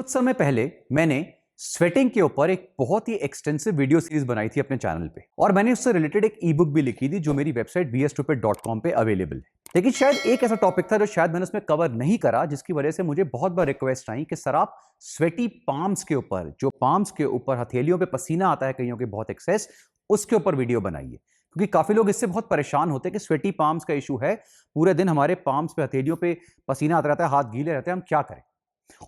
कुछ समय पहले मैंने स्वेटिंग के ऊपर एक बहुत ही एक्सटेंसिव वीडियो सीरीज बनाई थी अपने चैनल पे और मैंने उससे रिलेटेड एक ई बुक भी लिखी थी जो मेरी वेबसाइट bstupid.com पे अवेलेबल है। लेकिन शायद एक ऐसा टॉपिक था जो शायद मैंने उसमें कवर नहीं करा, जिसकी वजह से मुझे बहुत बार रिक्वेस्ट आई कि सर आप स्वेटी पाम्स के ऊपर, जो पाम्स के ऊपर हथेलियों पे पसीना आता है कईयों के बहुत एक्सेस, उसके ऊपर वीडियो बनाइए। क्योंकि काफी लोग इससे बहुत परेशान होते हैं कि स्वेटी पाम्स का इशू है, पूरे दिन हमारे पाम्स पे हथेलियों पे पसीना आता रहता है, हाथ गीले रहते हैं, हम क्या करें।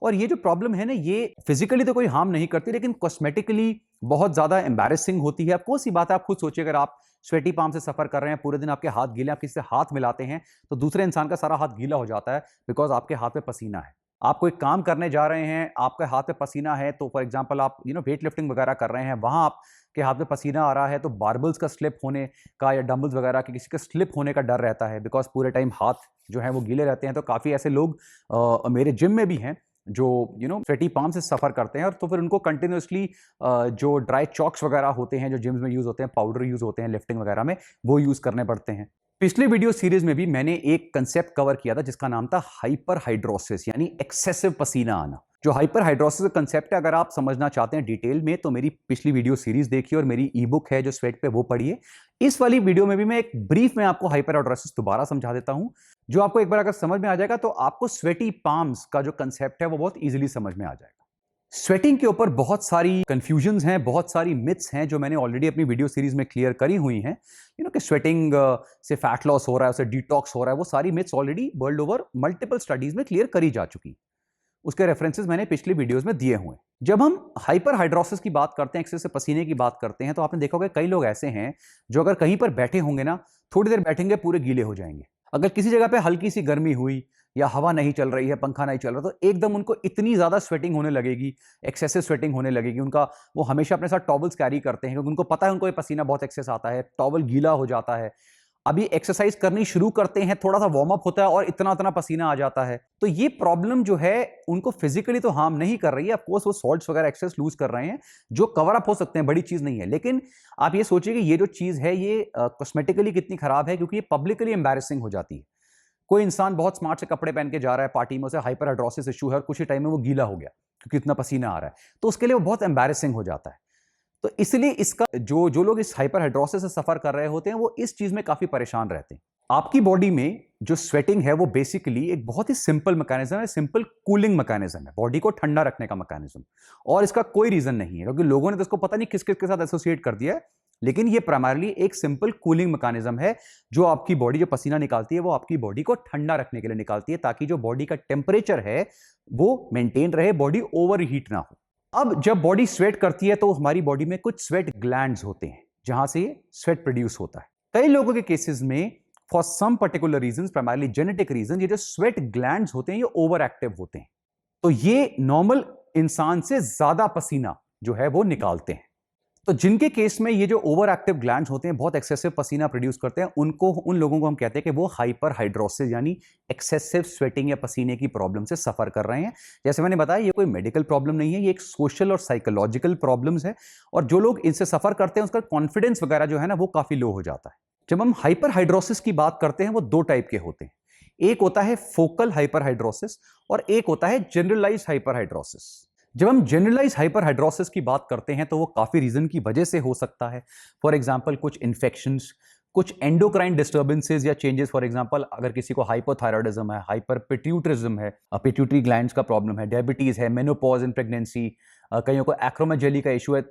और ये जो प्रॉब्लम है ना, ये फिजिकली तो कोई हार्म नहीं करती, लेकिन कॉस्मेटिकली बहुत ज्यादा एम्बैरेसिंग होती है। अब कौन सी बात है, आप खुद सोचिए, अगर आप स्वेटी पाम से सफर कर रहे हैं, पूरे दिन आपके हाथ गीले, आप किसी से हाथ मिलाते हैं तो दूसरे इंसान का सारा हाथ गीला हो जाता है बिकॉज आपके हाथ पे पसीना है। आप कोई काम करने जा रहे हैं, आपके हाथ पे पसीना है, तो फॉर एग्जांपल आप वेट लिफ्टिंग वगैरह कर रहे हैं, वहां आपके हाथ में पसीना आ रहा है, तो बारबल्स का स्लिप होने का या डंबल्स वगैरह के किसी का स्लिप होने का डर रहता है बिकॉज पूरे टाइम हाथ जो है वो गीले रहते हैं। तो काफी ऐसे लोग मेरे जिम में भी हैं जो स्वेटी पाम से सफर करते हैं, और तो फिर उनको कंटिन्यूसली जो ड्राई चॉक्स वगैरह होते हैं जो जिम्स में यूज होते हैं, पाउडर यूज होते हैं लिफ्टिंग वगैरह में, वो यूज करने पड़ते हैं। पिछले वीडियो सीरीज में भी मैंने एक कंसेप्ट कवर किया था जिसका नाम था हाइपर हाइड्रोसिस, यानी एक्सेसिव पसीना आना। जो हाइपर हाइड्रोसिस का कंसेप्ट है, अगर आप समझना चाहते हैं डिटेल में तो मेरी पिछली वीडियो सीरीज देखिए और मेरी ई बुक है जो स्वेट पे, वो पढ़िए। इस वाली वीडियो में भी मैं एक ब्रीफ में आपको हाइपर हाइड्रोसिस दोबारा समझा देता हूं, जो आपको एक बार अगर समझ में आ जाएगा तो आपको स्वेटी पाम्स का जो कंसेप्ट है वो बहुत इजीली समझ में आ जाएगा। स्वेटिंग के ऊपर बहुत सारी कंफ्यूजन्स हैं, बहुत सारी मिथ्स हैं जो मैंने ऑलरेडी अपनी वीडियो सीरीज में क्लियर करी हुई हैं। कि स्वेटिंग से फैट लॉस हो रहा है, उससे डिटॉक्स हो रहा है, वो सारी myths already world over multiple studies में क्लियर करी जा चुकी। उसके रेफरेंसेस मैंने पिछली वीडियोस में दिए हुए। जब हम हाइपर हाइड्रोसिस की बात करते हैं, एक्सेस से पसीने की बात करते हैं, तो आपने देखा होगा कई लोग ऐसे हैं जो अगर कहीं पर बैठे होंगे ना, थोड़ी देर बैठेंगे पूरे गीले हो जाएंगे। अगर किसी जगह पे हल्की सी गर्मी हुई या हवा नहीं चल रही है, पंखा नहीं चल रहा, तो एकदम उनको इतनी ज्यादा स्वेटिंग होने लगेगी, एक्सेसिव स्वेटिंग होने लगेगी। वो हमेशा अपने साथ टॉवल्स कैरी करते हैं क्योंकि उनको पता है उनको ये पसीना बहुत एक्सेस आता है, टॉवल गीला हो जाता है। अभी एक्सरसाइज करनी शुरू करते हैं, थोड़ा सा वार्म अप होता है और इतना इतना पसीना आ जाता है। तो ये प्रॉब्लम जो है उनको फिजिकली तो हार्म नहीं कर रही है, ऑफकोर्स वो सॉल्ट्स वगैरह एक्सेस लूज कर रहे हैं जो कवर अप हो सकते हैं, बड़ी चीज नहीं है। लेकिन आप ये सोचिए कि ये जो चीज है ये कॉस्मेटिकली कितनी खराब है, क्योंकि ये पब्लिकली एम्बैरेसिंग हो जाती है। कोई इंसान बहुत स्मार्ट से कपड़े पहन के जा रहा है पार्टी में, उसे हाइपर हाइड्रोसिस इशू है और कुछ ही टाइम में वो गीला हो गया क्योंकि इतना पसीना आ रहा है, तो उसके लिए वो बहुत एम्बैरेसिंग हो जाता है। तो इसलिए इसका जो लोग इस हाइपर हाइड्रोसिस से सफर कर रहे होते हैं वो इस चीज में काफी परेशान रहते हैं। आपकी बॉडी में जो स्वेटिंग है वो बेसिकली एक बहुत ही सिंपल मैकेनिज्म है, सिंपल कूलिंग मैकेनिज्म है, बॉडी को ठंडा रखने का मैकेनिज्म। और इसका कोई रीजन नहीं है क्योंकि लोगों ने तो इसको पता नहीं किस किस के साथ एसोसिएट कर दिया है, लेकिन ये प्राइमरली एक सिंपल कूलिंग मैकेनिज्म है जो आपकी बॉडी जो पसीना निकालती है वो आपकी बॉडी को ठंडा रखने के लिए निकालती है, ताकि जो बॉडी का टेम्परेचर है वो मेंटेन रहे, बॉडी ओवर हीट ना हो। अब जब बॉडी स्वेट करती है तो हमारी बॉडी में कुछ स्वेट ग्लैंड्स होते हैं जहां से स्वेट प्रोड्यूस होता है। कई लोगों के केसेस में for some particular reasons, primarily genetic reason, ये जो स्वेट ग्लैंड्स होते हैं ये ओवर एक्टिव होते हैं, तो ये नॉर्मल इंसान से ज्यादा पसीना जो है वो निकालते हैं। तो जिनके केस में ये जो ओवर एक्टिव ग्लैंड्स होते हैं, बहुत एक्सेसिव पसीना प्रोड्यूस करते हैं, उन लोगों को हम कहते हैं कि वो हाइपर हाइड्रोसिस यानी एक्सेसिव स्वेटिंग या पसीने की प्रॉब्लम से सफर कर रहे हैं। जैसे मैंने बताया, ये कोई मेडिकल प्रॉब्लम नहीं है, ये एक सोशल और साइकोलॉजिकल प्रॉब्लम्स है, और जो लोग इनसे सफर करते हैं उसका कॉन्फिडेंस वगैरह जो है ना वो काफी लो हो जाता है। जब हम हाइपर हाइड्रोसिस की बात करते हैं वो दो टाइप के होते हैं, एक होता है फोकल हाइपर हाइड्रोसिस और एक होता है जनरलाइज हाइपर हाइड्रोसिस। जब हम जनरलाइज हाइपर हाइड्रोसिस की बात करते हैं तो वो काफी रीजन की वजह से हो सकता है। फॉर एग्जांपल कुछ इन्फेक्शंस, कुछ एंडोक्राइन डिस्टर्बेंसेस या चेंजेस। फॉर एग्जांपल अगर किसी को हाइपोथायरॉयडिज्म है, हाइपर पिट्यूटरिज्म है, पिट्यूटरी ग्लैंड्स का प्रॉब्लम है, डायबिटीज है, मेनोपॉज इन प्रेगनेंसी, कईयों को एक्रोमेगेली का इशू है,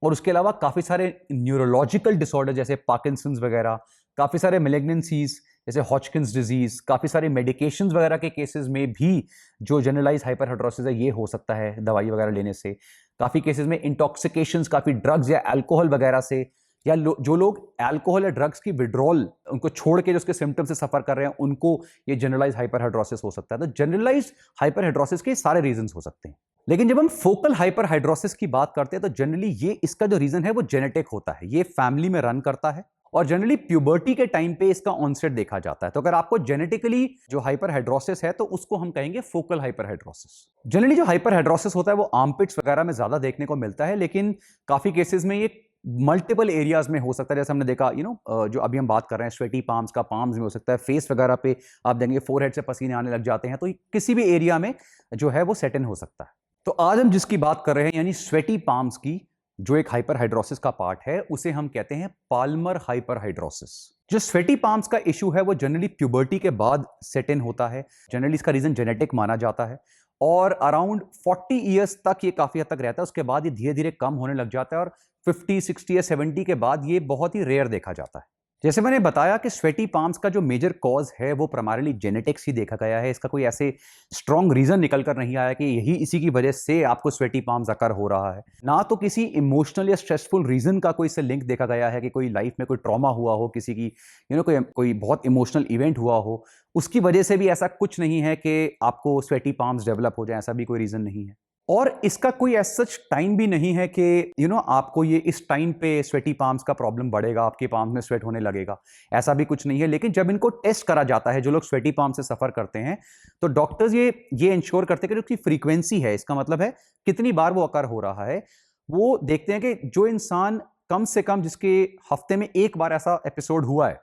और उसके अलावा काफी सारे न्यूरोलॉजिकल डिसऑर्डर जैसे पार्किंसंस वगैरह, काफी सारे मैलिग्नेंसीज जैसे हॉचकिंस डिजीज, काफी सारे मेडिकेशंस वगैरह के केसेस में भी जो जनरलाइज हाइपर हाइड्रोसिस है ये हो सकता है दवाई वगैरह लेने से। काफी केसेस में इंटॉक्सिकेशंस, काफी ड्रग्स या अल्कोहल वगैरह से, या जो लोग अल्कोहल या ड्रग्स की विड्रॉल उनको छोड़ के जो उसके सिम्टम्स से सफर कर रहे हैं उनको ये जनरलाइज हाइपर हाइड्रोसिस हो सकता है। तो जनरलाइज हाइपर हाइड्रोसिस के सारे रीजंस हो सकते हैं। लेकिन जब हम फोकल हाइपर हाइड्रोसिस की बात करते हैं तो जनरली ये इसका जो रीजन है वो जेनेटिक होता है, ये फैमिली में रन करता है और जनरली प्यूबर्टी के टाइम पे इसका ऑनसेट देखा जाता है। तो अगर आपको जेनेटिकली जो हाइपर हाइड्रोसिस है तो उसको हम कहेंगे फोकल हाइपर हाइड्रोसिस। जनरली जो हाइपर हाइड्रोसिस होता है वो आर्मपिट्स वगैरह में ज्यादा देखने को मिलता है, लेकिन काफी केसेस में ये मल्टीपल एरियाज में हो सकता है। जैसे हमने देखा जो अभी हम बात कर रहे हैं स्वेटी पाम्स का, पाम्स में हो सकता है, फेस वगैरह पे आप देंगे फोरहेड से पसीने आने लग जाते हैं, तो किसी भी एरिया में जो है वो सेट इन हो सकता है। तो आज हम जिसकी बात कर रहे हैं यानी स्वेटी पाम्स की, जो एक हाइपरहाइड्रोसिस का पार्ट है, उसे हम कहते हैं पाल्मर हाइपरहाइड्रोसिस। जो स्वेटी पाम्स का इशू है वो जनरली प्यूबर्टी के बाद सेट इन होता है। जनरली इसका रीजन जेनेटिक माना जाता है और अराउंड 40 इयर्स तक ये काफी हद तक रहता है। उसके बाद ये धीरे धीरे कम होने लग जाता है और 50, 60 या 70 के बाद ये बहुत ही रेयर देखा जाता है। जैसे मैंने बताया कि स्वेटी पाम्स का जो मेजर कॉज है वो प्राइमरीली जेनेटिक्स ही देखा गया है। इसका कोई ऐसे स्ट्रॉन्ग रीजन निकल कर नहीं आया कि यही इसी की वजह से आपको स्वेटी पाम्स अकर हो रहा है। ना तो किसी इमोशनल या स्ट्रेसफुल रीजन का कोई इससे लिंक देखा गया है कि कोई लाइफ में कोई ट्रॉमा हुआ हो, किसी की कोई बहुत इमोशनल इवेंट हुआ हो, उसकी वजह से भी ऐसा कुछ नहीं है कि आपको स्वेटी पाम्स डेवलप हो जाए, ऐसा भी कोई रीजन नहीं है। और इसका कोई ऐसा सच टाइम भी नहीं है कि आपको ये इस टाइम पे स्वेटी पाम्स का प्रॉब्लम बढ़ेगा, आपके पाम्स में स्वेट होने लगेगा, ऐसा भी कुछ नहीं है। लेकिन जब इनको टेस्ट करा जाता है, जो लोग स्वेटी पाम से सफर करते हैं, तो डॉक्टर्स ये इंश्योर करते हैं कि जो उसकी फ्रीक्वेंसी है, इसका मतलब है कितनी बार वो अकर हो रहा है, वो देखते हैं कि जो इंसान कम से कम जिसके हफ्ते में एक बार ऐसा एपिसोड हुआ है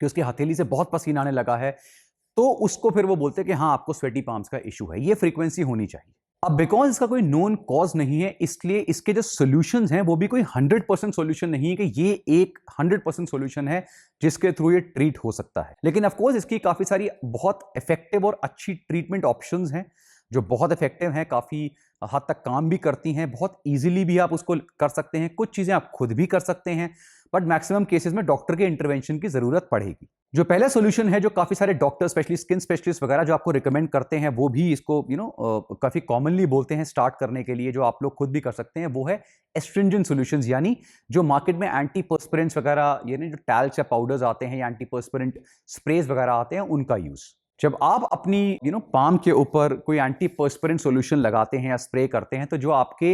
कि उसकी हथेली से बहुत पसीना आने लगा है, तो उसको फिर वो बोलते हैं कि हाँ, आपको स्वेटी पाम्स का इशू है। ये फ्रीक्वेंसी होनी चाहिए। अब बिकॉज इसका कोई नोन कॉज नहीं है, इसलिए इसके जो सॉल्यूशंस हैं वो भी कोई 100% सॉल्यूशन नहीं है कि ये एक 100% सॉल्यूशन है जिसके थ्रू ये ट्रीट हो सकता है। लेकिन ऑफ कोर्स इसकी काफी सारी बहुत इफेक्टिव और अच्छी ट्रीटमेंट ऑप्शंस हैं जो बहुत इफेक्टिव हैं, काफी हद तक काम भी करती हैं, बहुत इजीली भी आप उसको कर सकते हैं। कुछ चीजें आप खुद भी कर सकते हैं, बट मैक्सिमम केसेस में डॉक्टर के इंटरवेंशन की जरूरत पड़ेगी। जो पहला सॉल्यूशन है, जो काफी सारे डॉक्टर, स्पेशली स्किन स्पेशलिस्ट वगैरह जो आपको रिकमेंड करते हैं, वो भी इसको काफी कॉमनली बोलते हैं स्टार्ट करने के लिए, जो आप लोग खुद भी कर सकते हैं, वो है एस्ट्रिंजेंट सॉल्यूशंस। यानी जो मार्केट में एंटीपर्स्पिरेंट्स वगैरह, यानी जो टैल्स या पाउडर्स आते हैं या एंटीपर्स्पिरेंट स्प्रेज वगैरह आते हैं, उनका यूज। जब आप अपनी पाम के ऊपर कोई एंटीपर्स्पिरेंट सॉल्यूशन लगाते हैं या स्प्रे करते हैं, तो जो आपके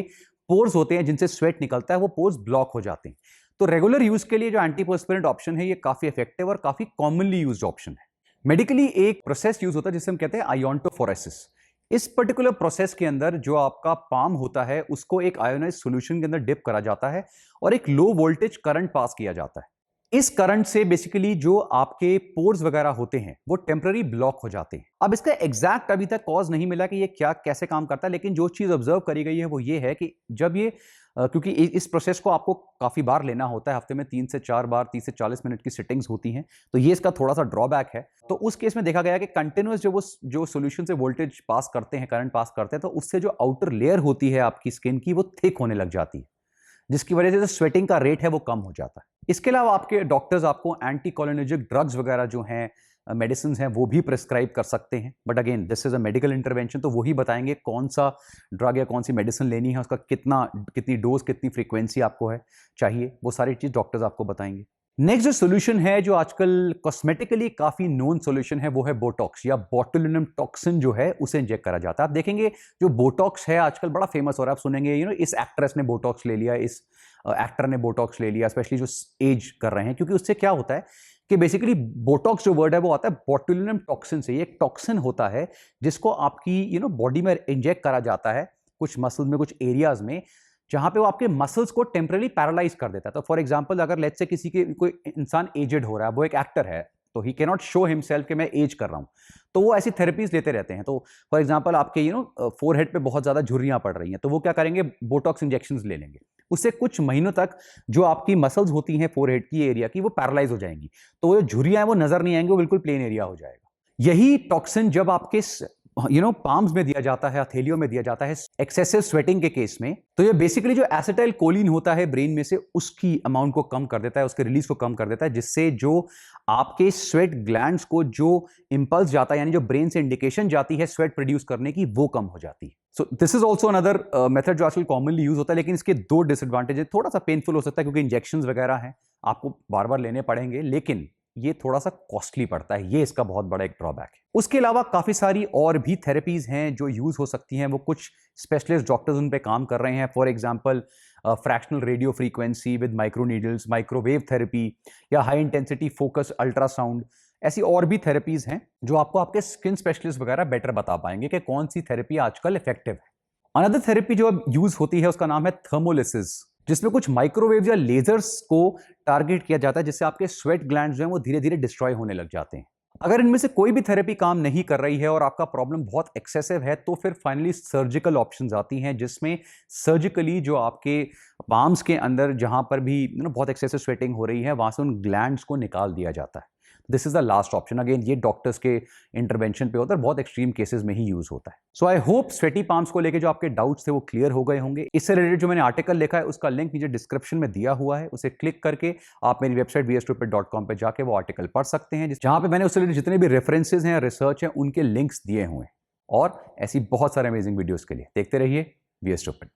पोर्स होते हैं जिनसे स्वेट निकलता है, वो पोर्स ब्लॉक हो जाते हैं। तो रेगुलर यूज के लिए जो एंटीपर्स्पिरेंट ऑप्शन है, ये काफी इफेक्टिव और काफी कॉमनली यूज्ड ऑप्शन है। मेडिकली एक प्रोसेस यूज होता है जिसे हम कहते हैं आयोंटोफोरेसिस। इस पर्टिकुलर प्रोसेस के अंदर जो आपका पाम होता है, उसको एक आयोनाइज्ड सॉल्यूशन के अंदर डिप करा जाता है और एक लो वोल्टेज करंट पास किया जाता है। इस करंट से बेसिकली जो आपके पोर्स वगैरह होते हैं वो टेम्पररी ब्लॉक हो जाते हैं। अब इसका एग्जैक्ट अभी तक कॉज नहीं मिला कि ये क्या कैसे काम करता है, लेकिन जो चीज ऑब्जर्व करी गई है वो ये है कि जब ये क्योंकि इस प्रोसेस को आपको काफी बार लेना होता है, हफ्ते में 3 से 4 बार 30 से 40 मिनट की सिटिंग्स होती हैं, तो ये इसका थोड़ा सा ड्रॉबैक है। तो उस केस में देखा गया कि कंटिन्यूअस जो सॉल्यूशन से वोल्टेज पास करते हैं, करंट पास करते हैं, तो उससे जो आउटर लेयर होती है आपकी स्किन की, वो थिक होने लग जाती है, जिसकी वजह से जो स्वेटिंग का रेट है वो कम हो जाता है। इसके अलावा आपके डॉक्टर्स आपको एंटीकोलिनर्जिक ड्रग्स वगैरह जो हैं, मेडिसिन हैं, वो भी प्रिस्क्राइब कर सकते हैं। But again this is a medical intervention, तो वही बताएंगे कौन सा ड्रग या कौन सी मेडिसिन लेनी है, उसका कितनी डोज, कितनी फ्रीक्वेंसी आपको है चाहिए, वो सारी चीज डॉक्टर्स आपको बताएंगे। नेक्स्ट जो सोल्यूशन है, जो आजकल कॉस्मेटिकली काफी नोन सोल्यूशन है, वो है बोटॉक्स या बोटुलिनम टॉक्सिन जो है, उसे इंजेक्ट करा जाता है। आप देखेंगे जो बोटॉक्स है आजकल बड़ा फेमस हो रहा है। आप सुनेंगे इस एक्ट्रेस ने बोटॉक्स ले लिया, इस एक्टर ने बोटॉक्स ले लिया, स्पेशली जो एज कर रहे हैं, क्योंकि उससे क्या होता है कि बेसिकली बोटॉक्स जो वर्ड है वो आता है बोटुलिनम टॉक्सिन से। ये एक टॉक्सिन होता है जिसको आपकी बॉडी में इंजेक्ट करा जाता है कुछ मसल्स में, कुछ एरियाज में, जहां पे वो आपके मसल्स को टेम्पररी पैरालाइज कर देता है। तो फॉर एग्जांपल अगर लेट्स से किसी के कोई इंसान एजेड हो रहा है, वो एक एक्टर है, तो he can not show himself कि मैं एज कर रहा हूं, तो वो ऐसी थेरेपीज लेते रहते हैं। तो फॉर एग्जांपल आपके फोरहेड पे बहुत ज्यादा झुर्रियां पड़ रही हैं, तो वो क्या करेंगे, बोटॉक्स इंजेक्शंस ले लेंगे। उससे कुछ महीनों तक जो आपकी मसल्स होती हैं फोरहेड की एरिया की, वो पैरालाइज हो जाएंगी, तो वो जो झुर्रियां हैं वो नजर नहीं आएंगी, वो बिल्कुल प्लेन एरिया हो जाएगा। यही टॉक्सिन जब आपके पाम्स में दिया जाता है, हथेलियों में दिया जाता है एक्सेसिव स्वेटिंग के केस में, तो ये बेसिकली जो एसिटाइल कोलिन होता है ब्रेन में से, उसकी अमाउंट को कम कर देता है, उसके रिलीज को कम कर देता है, जिससे जो आपके स्वेट ग्लैंड्स को जो इंपल्स जाता है, यानी जो ब्रेन से इंडिकेशन जाती है स्वेट प्रोड्यूस करने की, वो कम हो जाती है। So this is also another method जो आजकल कॉमनली यूज होता है, लेकिन इसके दो डिसएडवांटेज है। थोड़ा सा पेनफुल हो सकता है क्योंकि इंजेक्शन वगैरह हैं, आपको बार बार लेने पड़ेंगे, लेकिन ये थोड़ा सा कॉस्टली पड़ता है, ये इसका बहुत बड़ा एक ड्रॉबैक है। उसके अलावा काफी सारी और भी थेरेपीज हैं जो यूज हो सकती हैं, वो कुछ स्पेशलिस्ट डॉक्टर्स उन पे काम कर रहे हैं। For example fractional radio frequency with micro needles, microwave therapy, या हाई इंटेंसिटी फोकस अल्ट्रासाउंड, ऐसी और भी थेरेपीज हैं जो आपको आपके स्किन स्पेशलिस्ट वगैरह बेटर बता पाएंगे कि कौन सी थेरेपी आजकल इफेक्टिव है। अनदर थेरेपी जो अब यूज होती है उसका नाम है थर्मोलिसिस, जिसमें कुछ माइक्रोवेव या लेजर्स को टारगेट किया जाता है, जिससे आपके स्वेट ग्लैंड्स जो हैं वो धीरे धीरे डिस्ट्रॉय होने लग जाते हैं। अगर इनमें से कोई भी थेरेपी काम नहीं कर रही है और आपका प्रॉब्लम बहुत एक्सेसिव है, तो फिर फाइनली सर्जिकल ऑप्शंस आती हैं, जिसमें सर्जिकली जो आपके पाम्स के अंदर जहां पर भी बहुत एक्सेसिव स्वेटिंग हो रही है, वहां से उन ग्लैंड्स को निकाल दिया जाता है। This is the last option. Again ये डॉक्टर्स के इंटरवेंशन पे होता है, बहुत एक्सट्रीम केसेस में ही यूज होता है। सो आई होप स्वेटी पाम्स को लेके जो आपके डाउट्स थे वो क्लियर हो गए होंगे। इससे रिलेटेड जो मैंने आर्टिकल लिखा है उसका लिंक नीचे डिस्क्रिप्शन में दिया हुआ है, उसे क्लिक करके आप मेरी वेबसाइट vstupid.com पे जाके वो आर्टिकल पढ़ सकते हैं, जहां पे मैंने उससे रिलेटेड जितने भी रेफरेंसेज हैं, रिसर्च हैं, उनके लिंक्स दिए हुए हैं। और ऐसी बहुत सारे अमेजिंग वीडियोस के लिए देखते रहिए वी स्टूपिड।